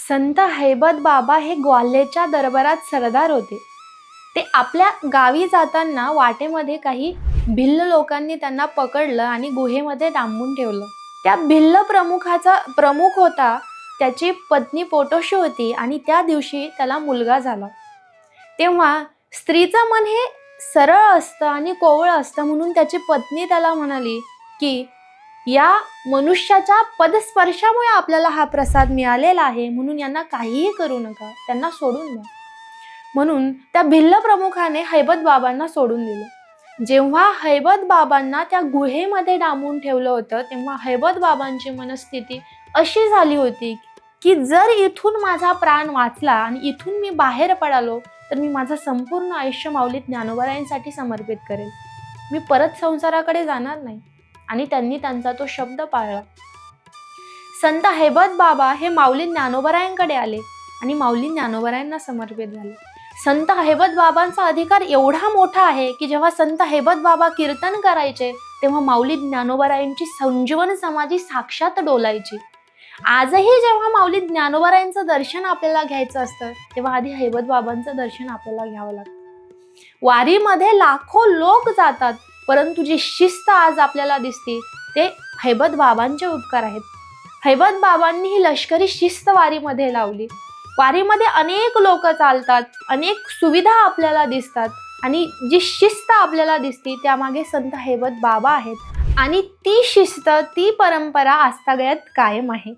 संत हैबत बाबा हे ग्वाल्हेरच्या दरबारात सरदार होते. ते आपल्या गावी जाताना वाटेमध्ये काही भिल्ल लोकांनी त्यांना पकडलं आणि गुहेमध्ये डांबून ठेवलं. त्या भिल्ल प्रमुख होता, त्याची पत्नी पोटोशी होती आणि त्या दिवशी त्याला मुलगा झाला. तेव्हा स्त्रीचं मन हे सरळ असतं आणि कोवळ असतं, म्हणून त्याची पत्नी त्याला म्हणाली की या मनुष्याच्या पदस्पर्शामुळे आपल्याला हा प्रसाद मिळालेला आहे, म्हणून यांना काहीही करू नका, त्यांना सोडून द्या. म्हणून त्या भिल्ल प्रमुखाने हैबत बाबांना सोडून दिलं. जेव्हा हैबत बाबांना त्या गुहेमध्ये डांबून ठेवलं होतं, तेव्हा हैबत बाबांची मनस्थिती अशी झाली होती की जर इथून माझा प्राण वाचला आणि इथून मी बाहेर पडालो तर मी माझं संपूर्ण आयुष्य माऊली ज्ञानोबारायांसाठी समर्पित करेल. मी परत संसाराकडे जाणार नाही. आणि त्यांनी त्यांचा तो शब्द पाळला. संत हैबत बाबा हे माऊली ज्ञानोबारायांकडे आले आणि माऊली ज्ञानोबारायांना समर्पित झाले. संत हैबत बाबांचा अधिकार एवढा मोठा आहे की जेव्हा संत हैबत बाबा कीर्तन करायचे तेव्हा माऊली ज्ञानोबारायांची संजीवन समाधी साक्षात डोलायची. आजही जेव्हा माऊली ज्ञानोबारायांचं दर्शन आपल्याला घ्यायचं असतं तेव्हा आधी हैबत बाबांचं दर्शन आपल्याला घ्यावं लागतं. वारीमध्ये लाखो लोक जातात, परंतु जी शिस्त आज आपल्याला दिसते ते हैबत बाबांचे उपकार आहेत. हैबत बाबांनी ही लष्करी शिस्त वारीमध्ये लावली. वारीमध्ये अनेक लोक चालतात, अनेक सुविधा आपल्याला दिसतात आणि जी शिस्त आपल्याला दिसते त्यामागे संत हैबत बाबा आहेत आणि ती शिस्त, ती परंपरा आजतागयात कायम आहे.